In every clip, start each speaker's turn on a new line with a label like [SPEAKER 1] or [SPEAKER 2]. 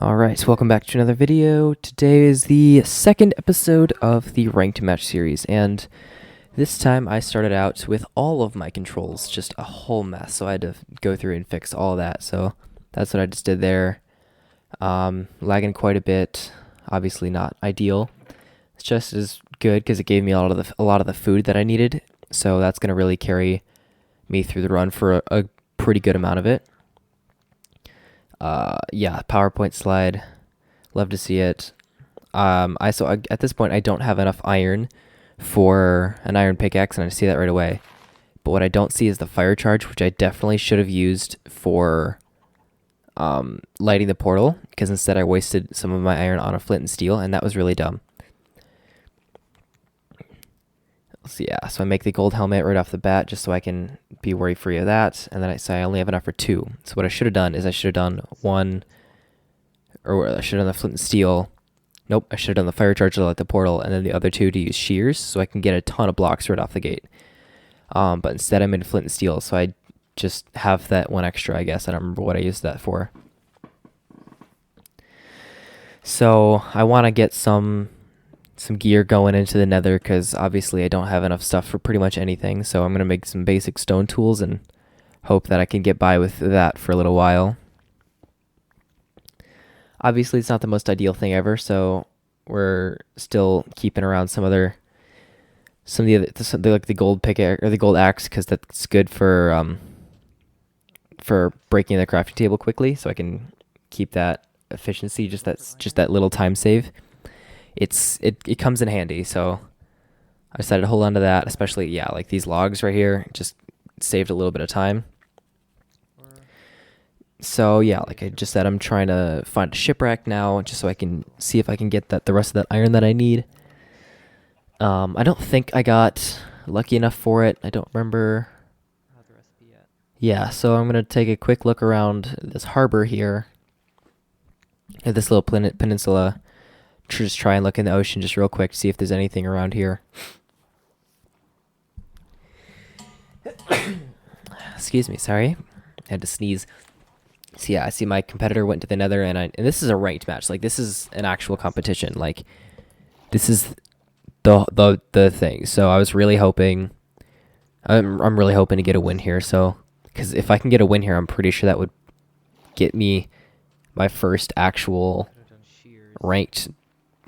[SPEAKER 1] Alright, so welcome back to another video. Today is the second episode of the Ranked Match series, and this time I started out with all of my controls, just a whole mess, so I had to go through and fix all that, so that's what I just did there. Lagging quite a bit, obviously not ideal. It's just as good because it gave me a lot of the food that I needed, so that's going to really carry me through the run for a pretty good amount of it. Yeah, PowerPoint slide. Love to see it. At this point I don't have enough iron for an iron pickaxe, and I see that right away. But what I don't see is the fire charge, which I definitely should have used for lighting the portal, because instead I wasted some of my iron on a flint and steel, and that was really dumb. So yeah, so I make the gold helmet right off the bat just so I can be worry free of that, and then I only have enough for 2. So what I should have done is I should have done the flint and steel. Nope, I should have done the fire charge to light the portal, and then the other 2 to use shears so I can get a ton of blocks right off the gate. But instead I made flint and steel, so I just have that one extra, I guess. I don't remember what I used that for. So I want to get some gear going into the nether, because obviously I don't have enough stuff for pretty much anything, so I'm going to make some basic stone tools and hope that I can get by with that for a little while. Obviously it's not the most ideal thing ever, so we're still keeping around like the gold pickaxe or the gold axe, because that's good for breaking the crafting table quickly, so I can keep that efficiency, just that little time save. It comes in handy, so I decided to hold on to that, especially, yeah, like these logs right here, just saved a little bit of time. So yeah, like I just said, I'm trying to find a shipwreck now, just so I can see if I can get the rest of that iron that I need. I don't think I got lucky enough for it. I don't remember. Yeah, so I'm gonna take a quick look around this harbor here, at this little peninsula. Just try and look in the ocean just real quick to see if there's anything around here. Excuse me, sorry. I had to sneeze. So yeah, I see my competitor went to the nether, and this is a ranked match. Like, this is an actual competition. Like, this is the thing. So I was really hoping, I'm really hoping to get a win here. So, because if I can get a win here, I'm pretty sure that would get me my first actual ranked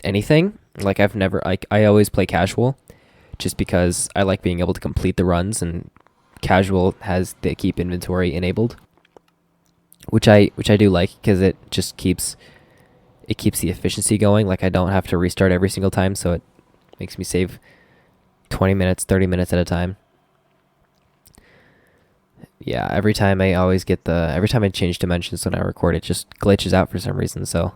[SPEAKER 1] anything. Like, I always play casual just because I like being able to complete the runs, and casual has the keep inventory enabled, which I do like, because it just keeps the efficiency going. Like, I don't have to restart every single time, so it makes me save 20 minutes, 30 minutes at a time. Yeah, every time I change dimensions when I record, it just glitches out for some reason, so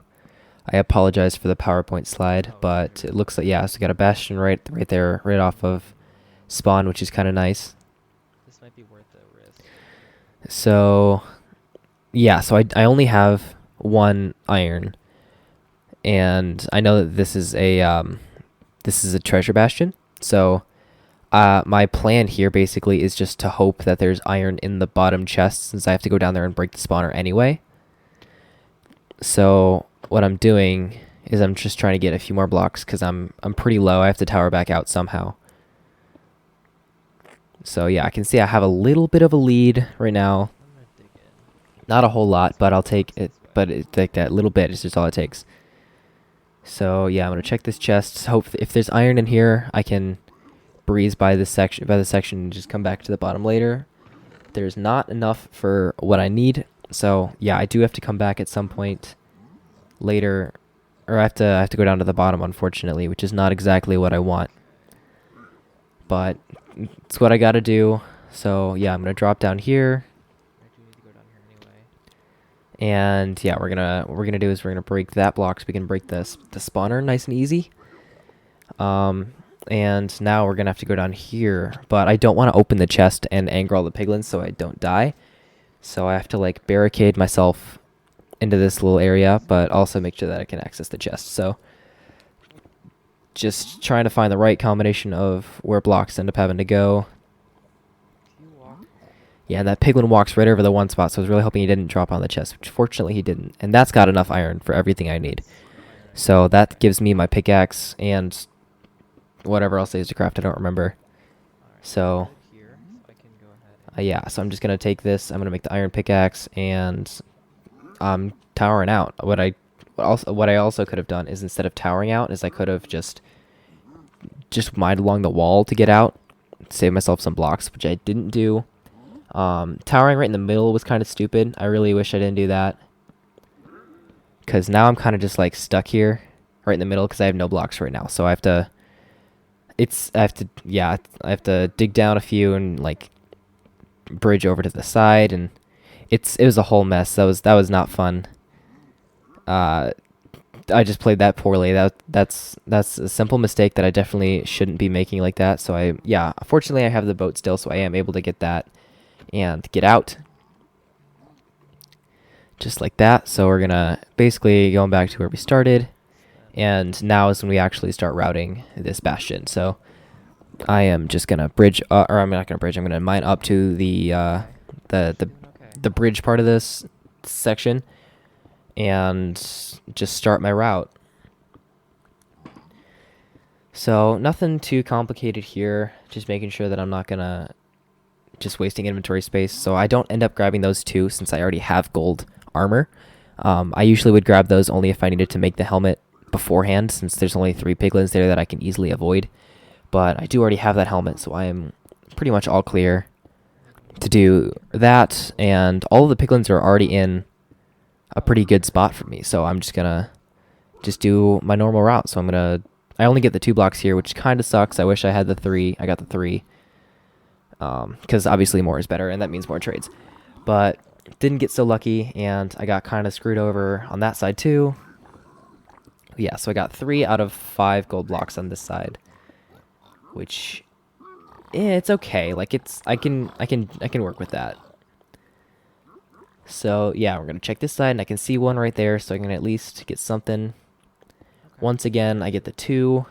[SPEAKER 1] I apologize for the PowerPoint slide, but it looks like, yeah, so we got a bastion right there, right off of spawn, which is kind of nice.
[SPEAKER 2] This might be worth the risk.
[SPEAKER 1] So, yeah, so I only have 1 iron, and I know that this is a treasure bastion. So, my plan here basically is just to hope that there's iron in the bottom chest, since I have to go down there and break the spawner anyway. So what I'm doing is I'm just trying to get a few more blocks, because I'm pretty low. I have to tower back out somehow. So yeah, I can see I have a little bit of a lead right now. Not a whole lot, but I'll take it. But it's like that little bit is just all it takes. So yeah, I'm gonna check this chest. Hope if there's iron in here, I can breeze by the section and just come back to the bottom later. There's not enough for what I need, so yeah, I do have to come back at some point later, or I have to go down to the bottom, unfortunately, which is not exactly what I want, but it's what I gotta do. So yeah, I'm gonna drop down here, and yeah, what we're gonna do is we're gonna break that block so we can break the spawner nice and easy. And now we're gonna have to go down here, but I don't want to open the chest and anger all the piglins so I don't die, so I have to like barricade myself into this little area, but also make sure that I can access the chest. So just trying to find the right combination of where blocks end up having to go. Yeah, and that piglin walks right over the one spot, so I was really hoping he didn't drop on the chest, which fortunately he didn't. And that's got enough iron for everything I need.
[SPEAKER 2] Iron.
[SPEAKER 1] So that gives me my pickaxe and whatever else I used to craft, I don't remember.
[SPEAKER 2] Alright,
[SPEAKER 1] So,
[SPEAKER 2] here, so I can go ahead.
[SPEAKER 1] yeah, so I'm just going to take this, I'm going to make the iron pickaxe, and I'm towering out. What I also could have done is instead of towering out, is I could have just mined along the wall to get out, save myself some blocks, which I didn't do. Towering right in the middle was kind of stupid. I really wish I didn't do that. Because now I'm kind of just like stuck here right in the middle because I have no blocks right now. So I have to dig down a few and like bridge over to the side, and it was a whole mess. That was not fun. I just played that poorly. That's a simple mistake that I definitely shouldn't be making like that. So fortunately I have the boat still, so I am able to get that and get out. Just like that. So we're gonna basically going back to where we started, and now is when we actually start routing this bastion. So I am just gonna bridge, or I'm not gonna bridge. I'm gonna mine up to the bridge part of this section, and just start my route. So nothing too complicated here. Just making sure that I'm not gonna just wasting inventory space. So I don't end up grabbing those two since I already have gold armor. I usually would grab those only if I needed to make the helmet beforehand, since there's only 3 piglins there that I can easily avoid. But I do already have that helmet, so I am pretty much all clear to do that. And all of the piglins are already in a pretty good spot for me, so I'm just gonna do my normal route. So I only get the 2 blocks here, which kind of sucks. I wish I had the 3. I got the 3. Because obviously more is better, and that means more trades. But didn't get so lucky, and I got kind of screwed over on that side too. Yeah, so I got 3 out of 5 gold blocks on this side, which it's okay. Like I can work with that. So yeah, we're gonna check this side, and I can see 1 right there, so I can at least get something.
[SPEAKER 2] Okay.
[SPEAKER 1] Once again, I get the 2.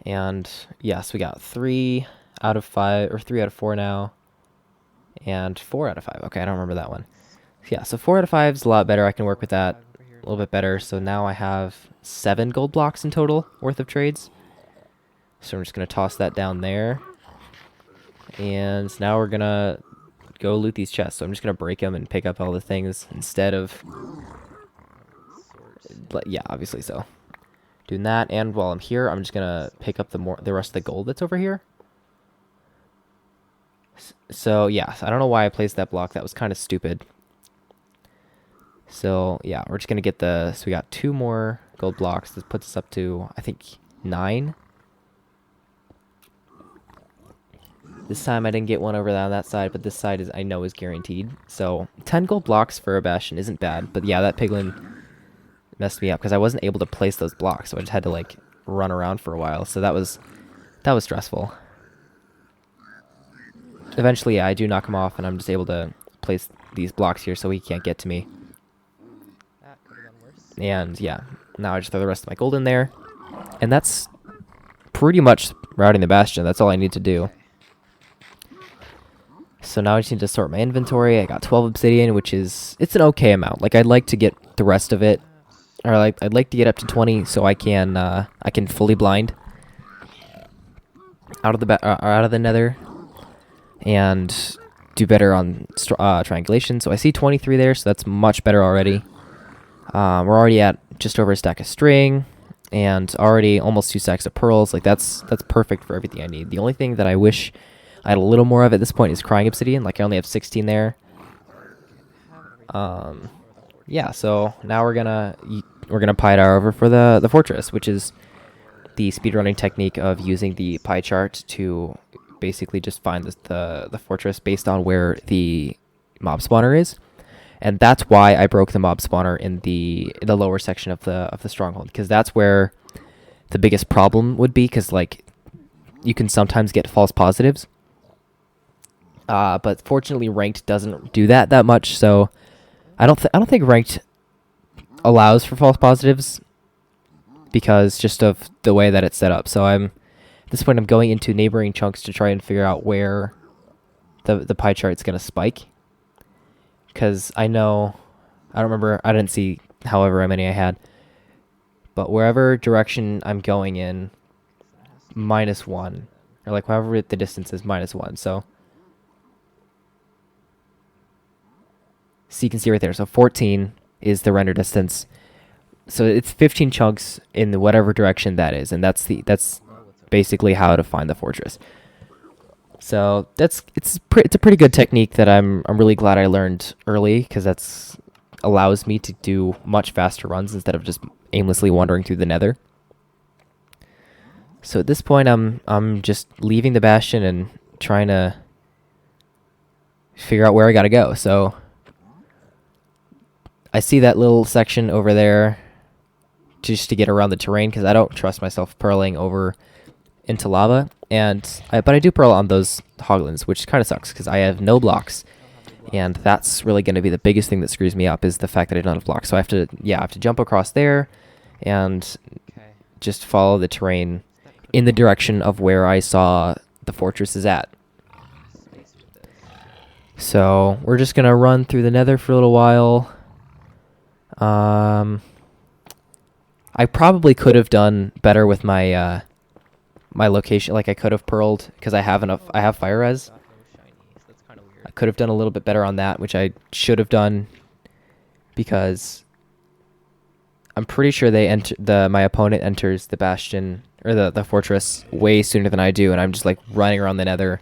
[SPEAKER 1] And yes, we got 3 out of 5, or 3 out of 4 now, and 4 out of 5. Okay, I don't remember that one. Yeah, so 4 out of 5 is a lot better. I can work with that a little bit better. So now I have 7 gold blocks in total worth of trades. So I'm just gonna toss that down there, and now we're gonna go loot these chests. So I'm just gonna break them and pick up all the things instead of, yeah, obviously so. Doing that, and while I'm here, I'm just gonna pick up the rest of the gold that's over here. So yeah, I don't know why I placed that block. That was kind of stupid. So yeah, we're just gonna get so we got 2 more gold blocks. This puts us up to, I think, 9. This time I didn't get one over on that side, but this side I know is guaranteed. So 10 gold blocks for a bastion isn't bad. But yeah, that piglin messed me up because I wasn't able to place those blocks, so I just had to like run around for a while. So that was stressful. Eventually, yeah, I do knock him off, and I'm just able to place these blocks here so he can't get to me.
[SPEAKER 2] That could have gone worse.
[SPEAKER 1] And yeah, now I just throw the rest of my gold in there, and that's pretty much routing the bastion. That's all I need to do. So now I just need to sort my inventory. I got 12 obsidian, which it's an okay amount. Like I'd like to get the rest of it, or like I'd like to get up to 20 so I can fully blind out of the nether and do better on triangulation. So I see 23 there, so that's much better already. We're already at just over a stack of string and already almost 2 stacks of pearls. Like that's perfect for everything I need. The only thing that I wish I had a little more of at this point is crying obsidian. Like I only have 16 there. Yeah, so now we're gonna pie tar over for the fortress, which is the speedrunning technique of using the pie chart to basically just find the fortress based on where the mob spawner is. And that's why I broke the mob spawner in the lower section of the stronghold, because that's where the biggest problem would be, because like you can sometimes get false positives. But fortunately ranked doesn't do that much, so I don't think ranked allows for false positives because just of the way that it's set up. So at this point I'm going into neighboring chunks to try and figure out where the pie chart's gonna spike. Because I know, I don't remember, I didn't see however many I had, but wherever direction I'm going in, -1, or like however the distance is -1. So you can see right there. So 14 is the render distance. So it's 15 chunks in whatever direction that is, and that's basically how to find the fortress. So it's a pretty good technique that I'm really glad I learned early, because that's allows me to do much faster runs instead of just aimlessly wandering through the nether. So at this point I'm just leaving the bastion and trying to figure out where I gotta go. So I see that little section over there just to get around the terrain, because I don't trust myself pearling over into lava. But I do pearl on those hoglins, which kind of sucks because I have no blocks. And that's really going to be the biggest thing that screws me up, is the fact that I don't have blocks. So I have to jump across there and just follow the terrain in the direction of where I saw the fortress is at. So we're just going to run through the nether for a little while. I probably could have done better with my my location. Like I could have pearled, because I have fire res. I could have done a little bit better on that, which I should have done, because I'm pretty sure my opponent enters the bastion or the fortress way sooner than I do, and I'm just like running around the nether.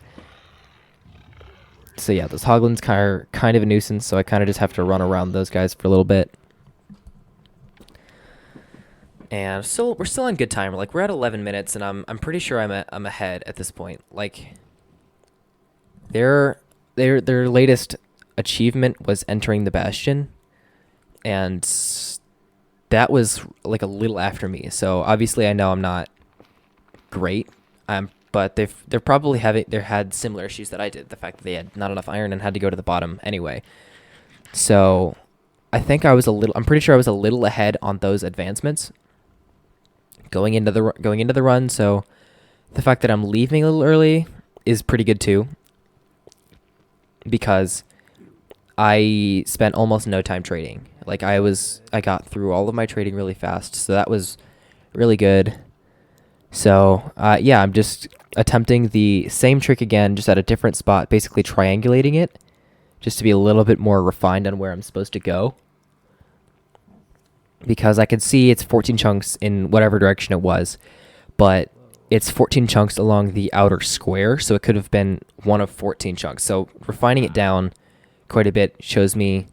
[SPEAKER 1] So yeah, those hoglins kind of a nuisance, so I kind of just have to run around those guys for a little bit. And we're still on good time. Like we're at 11 minutes, and I'm pretty sure I'm ahead at this point. Like their latest achievement was entering the bastion, and that was like a little after me. So obviously I know I'm not great. But they're probably had similar issues that I did. The fact that they had not enough iron and had to go to the bottom anyway. So I think I'm pretty sure I was a little ahead on those advancements going into the run. So the fact that I'm leaving a little early is pretty good too, because I spent almost no time trading. Like I got through all of my trading really fast, so that was really good. So yeah, I'm just attempting the same trick again, just at a different spot, basically triangulating it, just to be a little bit more refined on where I'm supposed to go. Because I could see it's 14 chunks in whatever direction it was, but it's 14 chunks along the outer square, so it could have been one of 14 chunks. So refining it down quite a bit shows me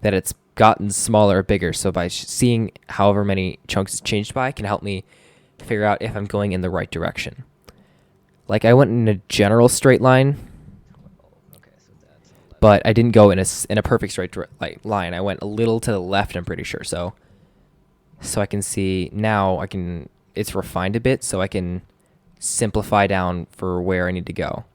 [SPEAKER 1] that it's gotten smaller or bigger. So by seeing however many chunks it's changed by can help me figure out if I'm going in the right direction. Like I went in a general straight line, but I didn't go in a perfect straight line. I went a little to the left, I'm pretty sure. So I can see now it's refined a bit, so I can simplify down for where I need to go.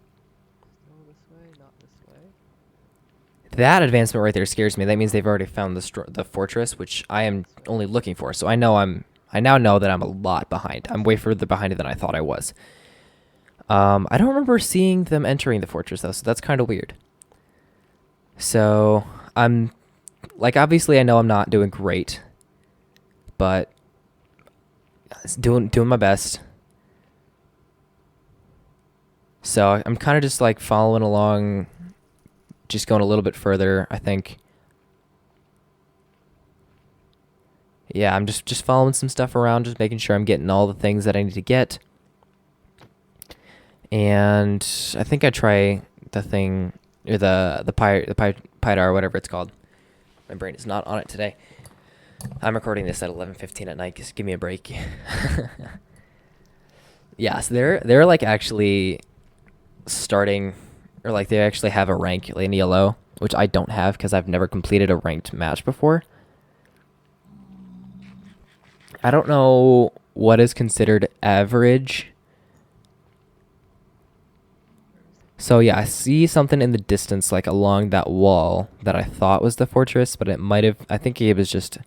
[SPEAKER 1] That advancement right there scares me. That means they've already found the fortress, which I am only looking for. So I now know that I'm a lot behind. I'm way further behind than I thought I was. I don't remember seeing them entering the fortress though, so that's kind of weird. So I'm like, obviously I know I'm not doing great, but doing my best. So I'm kind of just like following along, just going a little bit further, I think. Yeah, I'm just following some stuff around, just making sure I'm getting all the things that I need to get. And I think I try the thing, or the pie or whatever it's called. My brain is not on it today. I'm recording this at 11:15 at night. Just give me a break. Yeah, so they're like actually starting, or like they actually have a rank in ELO, which I don't have because I've never completed a ranked match before. I don't know what is considered average. So yeah, I see something in the distance, like along that wall, that I thought was the fortress, but I think it was just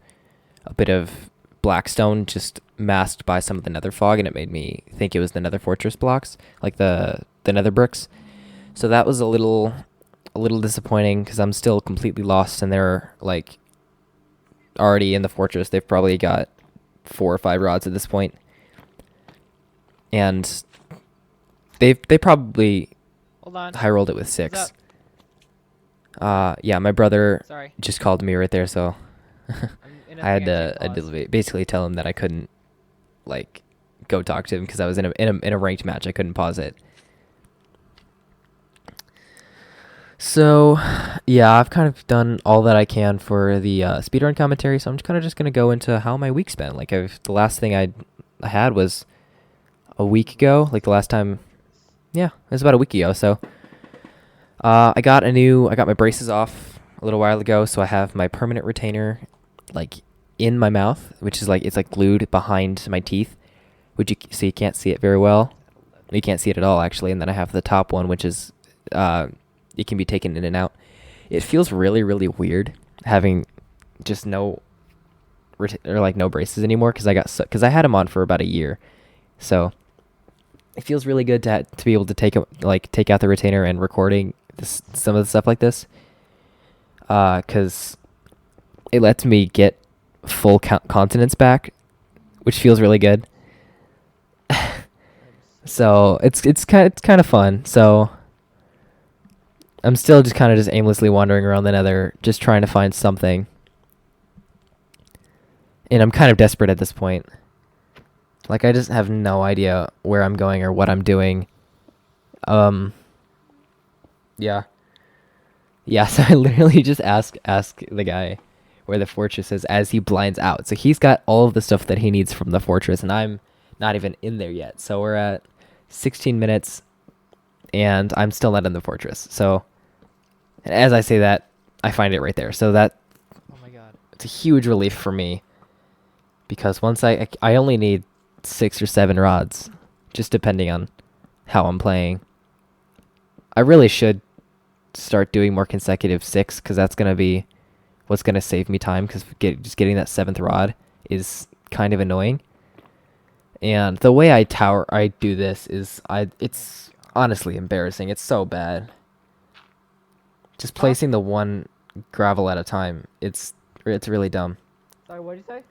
[SPEAKER 1] a bit of blackstone just masked by some of the nether fog, and it made me think it was the nether fortress blocks, like the nether bricks. So that was a little disappointing because I'm still completely lost, and they're like already in the fortress. They've probably got 4 or 5 rods at this point, and they probably
[SPEAKER 2] Hold on.
[SPEAKER 1] high rolled it with
[SPEAKER 2] What's
[SPEAKER 1] 6.
[SPEAKER 2] up?
[SPEAKER 1] Yeah, my brother
[SPEAKER 2] Sorry.
[SPEAKER 1] just called me right there, so
[SPEAKER 2] I'm in a
[SPEAKER 1] I had
[SPEAKER 2] thing.
[SPEAKER 1] to
[SPEAKER 2] can't pause.
[SPEAKER 1] basically tell him that I couldn't like go talk to him because I was in a ranked match. I couldn't pause it. So, yeah, I've kind of done all that I can for the speedrun commentary. So I'm just gonna go into how my week's been. Like, the last thing I had was a week ago. Like the last time, yeah, it was about a week ago. So, I got my braces off a little while ago. So I have my permanent retainer, like in my mouth, which is like it's like glued behind my teeth, so you can't see it very well. You can't see it at all actually. And then I have the top one, which is it can be taken in and out. It feels really, really weird having just no no braces anymore because I had them on for about a year, so it feels really good to be able to take out the retainer and recording some of the stuff like this, because it lets me get full consonants back, which feels really good. So it's kind of fun. So I'm still just kind of aimlessly wandering around the Nether, just trying to find something. And I'm kind of desperate at this point. Like, I just have no idea where I'm going or what I'm doing. Yeah. Yeah, so I literally just ask the guy where the fortress is as he blinds out. So he's got all of the stuff that he needs from the fortress, and I'm not even in there yet. So we're at 16 minutes, and I'm still not in the fortress. So as I say that, I find it right there. So
[SPEAKER 2] Oh my god.
[SPEAKER 1] it's a huge relief for me, because once I only need 6 or 7 rods, just depending on how I'm playing. I really should start doing more consecutive 6, because that's going to be what's going to save me time, because just getting that 7th rod is kind of annoying. And the way I do this is it's honestly embarrassing. It's so bad. Just placing the one gravel at a time. It's really dumb.
[SPEAKER 2] Sorry, what did you say?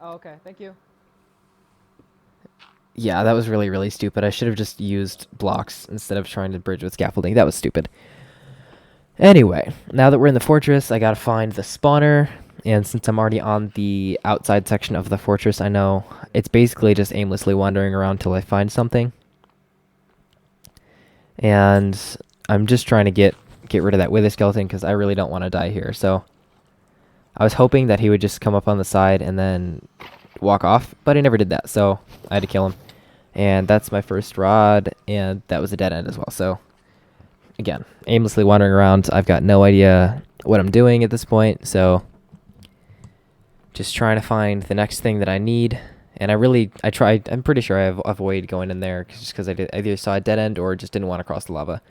[SPEAKER 2] Oh, okay. Thank you.
[SPEAKER 1] Yeah, that was really, really stupid. I should have just used blocks instead of trying to bridge with scaffolding. That was stupid. Anyway, now that we're in the fortress, I gotta find the spawner. And since I'm already on the outside section of the fortress, I know it's basically just aimlessly wandering around till I find something. And I'm just trying to get rid of that wither skeleton because I really don't want to die here. So I was hoping that he would just come up on the side and then walk off, but he never did that, so I had to kill him. And that's my first rod, and that was a dead end as well. So again, aimlessly wandering around. I've got no idea what I'm doing at this point, so just trying to find the next thing that I need. And I'm pretty sure I avoided going in there just because I either saw a dead end or just didn't want to cross the lava.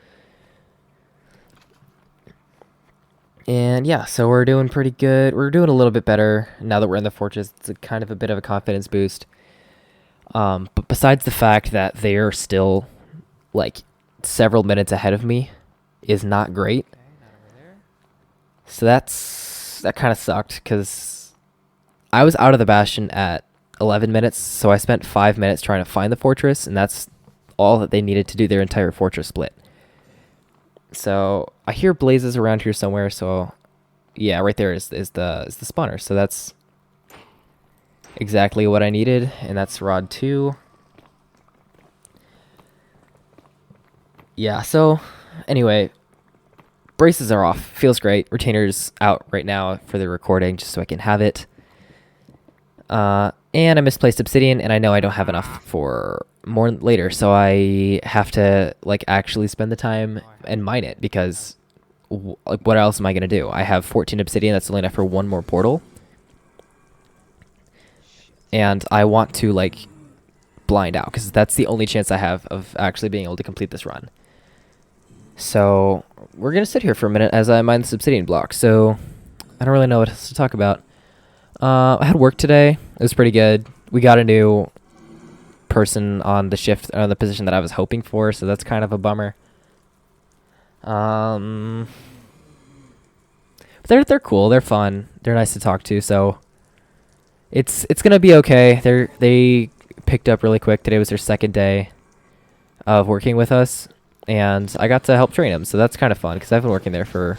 [SPEAKER 1] And yeah, so we're doing pretty good. We're doing a little bit better now that we're in the fortress. It's kind of a bit of a confidence boost. But besides the fact that they're still like several minutes ahead of me is not great.
[SPEAKER 2] Okay, not over there.
[SPEAKER 1] So that kind of sucked because I was out of the bastion at 11 minutes. So I spent 5 minutes trying to find the fortress, and that's all that they needed to do their entire fortress split. So I hear blazes around here somewhere. So yeah, right there is the spawner. So that's exactly what I needed, and that's rod 2. Yeah, so anyway, braces are off. Feels great. Retainer's out right now for the recording just so I can have it. And I misplaced obsidian, and I know I don't have enough for more later, so I have to like actually spend the time and mine it, because like, what else am I gonna do? I have 14 obsidian. That's only enough for one more portal, and I want to like blind out because that's the only chance I have of actually being able to complete this run. So we're gonna sit here for a minute as I mine this obsidian block. So I don't really know what else to talk about. I had work today. It was pretty good. We got a new person on the position that I was hoping for, so that's kind of a bummer. Um, they're cool. They're fun. They're nice to talk to. So it's gonna be okay. They picked up really quick. Today was their second day of working with us, and I got to help train them. So that's kind of fun because I've been working there for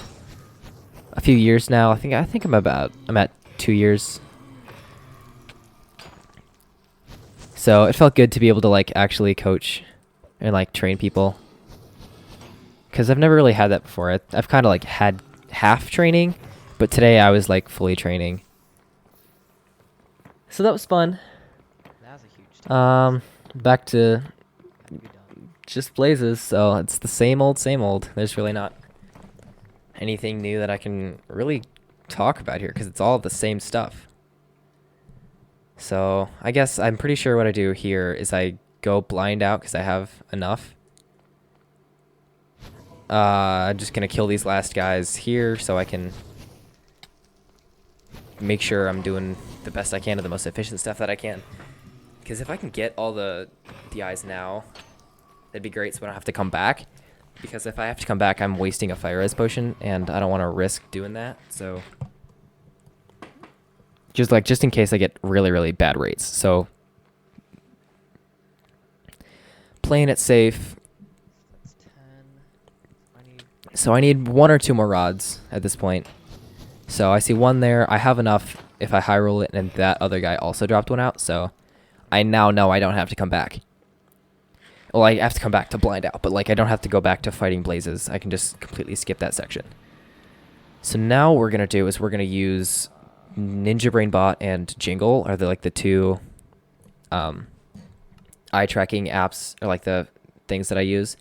[SPEAKER 1] a few years now. I think I'm at 2 years. So it felt good to be able to like actually coach and like train people. Because I've never really had that before. I've kind of like had half training, but today I was like fully training. So that was fun.
[SPEAKER 2] That was a huge time.
[SPEAKER 1] Back to
[SPEAKER 2] Have you done?
[SPEAKER 1] just Blazes. So it's the same old, same old. There's really not anything new that I can really talk about here because it's all the same stuff. So I guess I'm pretty sure what I do here is I go blind out because I have enough. I'm just gonna kill these last guys here so I can make sure I'm doing the best I can to the most efficient stuff that I can. Because if I can get all the DIs now, that'd be great so I don't have to come back. Because if I have to come back, I'm wasting a fire res potion, and I don't want to risk doing that. So just in case I get really, really bad rates. So playing it safe.
[SPEAKER 2] That's 10. I need.
[SPEAKER 1] So I need 1 or 2 more rods at this point. So I see 1 there. I have enough if I high roll it, and that other guy also dropped 1 out. So I now know I don't have to come back. Well, I have to come back to blind out, but like I don't have to go back to fighting Blazes. I can just completely skip that section. So now what we're gonna do is we're gonna use Ninja Brain Bot and Jingle are the 2 eye tracking apps, or like the things that I use.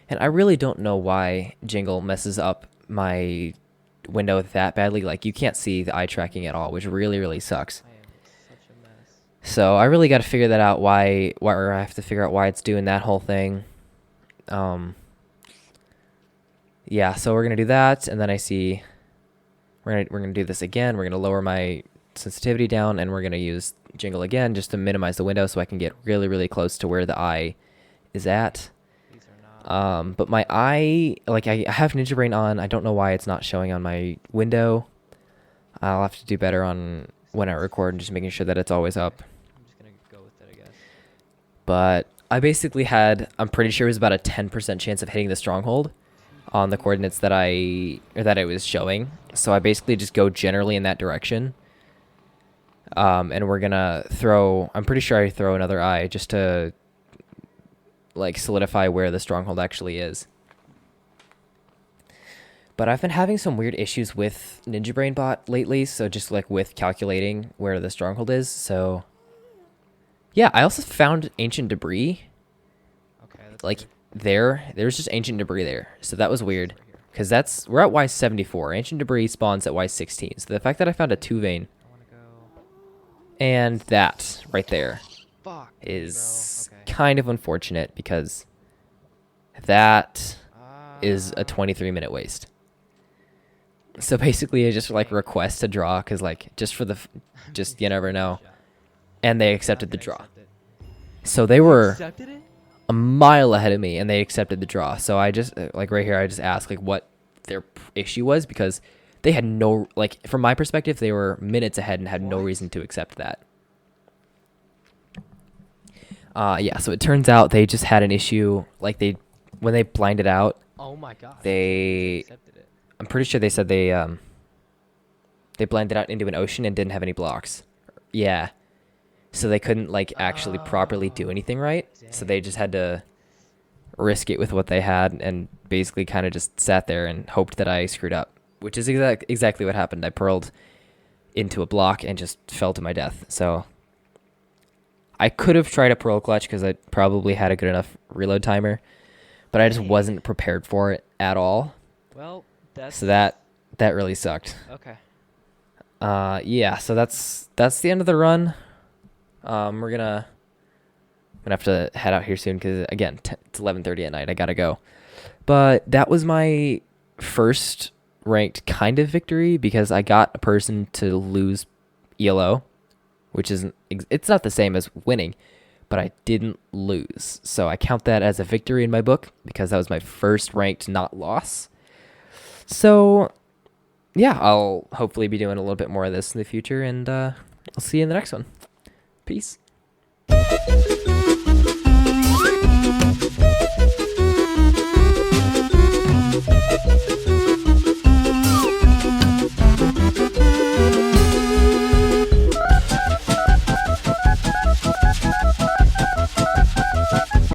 [SPEAKER 1] And I really don't know why Jingle messes up my window that badly. Like you can't see the eye tracking at all, which really, really sucks.
[SPEAKER 2] I am such a mess.
[SPEAKER 1] So I really got to figure that out. Or I have to figure out why it's doing that whole thing. Yeah. So we're gonna do that, and then I see we're gonna do this again. We're gonna lower my sensitivity down, and we're gonna use Jingle again just to minimize the window, so I can get really, really close to where the eye is at.
[SPEAKER 2] These are not.
[SPEAKER 1] But my eye, like I have Ninja Brain on. I don't know why it's not showing on my window. I'll have to do better on when I record and just making sure that it's always up.
[SPEAKER 2] I'm just gonna go with it, I guess.
[SPEAKER 1] But I basically I'm pretty sure it was about a 10% chance of hitting the stronghold on the coordinates that it was showing. So I basically just go generally in that direction. And we're gonna I'm pretty sure I throw another eye just to like solidify where the stronghold actually is. But I've been having some weird issues with Ninja Brain Bot lately, so just like with calculating where the stronghold is. So yeah, I also found ancient debris.
[SPEAKER 2] Okay. That's
[SPEAKER 1] Like
[SPEAKER 2] good.
[SPEAKER 1] there's just ancient debris there. So that was weird.
[SPEAKER 2] Right here.
[SPEAKER 1] Because we're at Y74. Ancient debris spawns at Y16. So the fact that I found a 2 vein
[SPEAKER 2] I wanna go.
[SPEAKER 1] and that right there
[SPEAKER 2] Fuck.
[SPEAKER 1] is
[SPEAKER 2] Bro. Okay.
[SPEAKER 1] kind of unfortunate because that is a
[SPEAKER 2] Ah.
[SPEAKER 1] 23-minute waste. So basically I just like request to draw because like just for just you never know.
[SPEAKER 2] Shot.
[SPEAKER 1] And they
[SPEAKER 2] Not
[SPEAKER 1] accepted the
[SPEAKER 2] gonna
[SPEAKER 1] draw.
[SPEAKER 2] accept it.
[SPEAKER 1] So they
[SPEAKER 2] You
[SPEAKER 1] were
[SPEAKER 2] accepted it?
[SPEAKER 1] a mile ahead of me and they accepted the draw. So I just like right here I just asked like what their issue was because they had no, like from my perspective they were minutes ahead and had no
[SPEAKER 2] What?
[SPEAKER 1] reason to accept that. Yeah, so it turns out they just had an issue like when they blinded out,
[SPEAKER 2] Oh my god.
[SPEAKER 1] They-
[SPEAKER 2] accepted it.
[SPEAKER 1] I'm pretty sure they said they blended out into an ocean and didn't have any blocks. Yeah. So they couldn't like actually properly do anything right. So they just had to risk it with what they had and basically kind of just sat there and hoped that I screwed up, which is exactly what happened. I pearled into a block and just fell to my death. So I could have tried a pearl clutch because I probably had a good enough reload timer, but I just wasn't prepared for it at all.
[SPEAKER 2] Well, that's.
[SPEAKER 1] So that really sucked.
[SPEAKER 2] Okay.
[SPEAKER 1] Yeah, so that's the end of the run. I'm gonna have to head out here soon because again, it's 11:30 at night. I gotta go. But that was my first ranked kind of victory because I got a person to lose ELO, which isn't it's not the same as winning, but I didn't lose. So I count that as a victory in my book because that was my first ranked not loss. So yeah, I'll hopefully be doing a little bit more of this in the future, and I'll see you in the next one. Peace.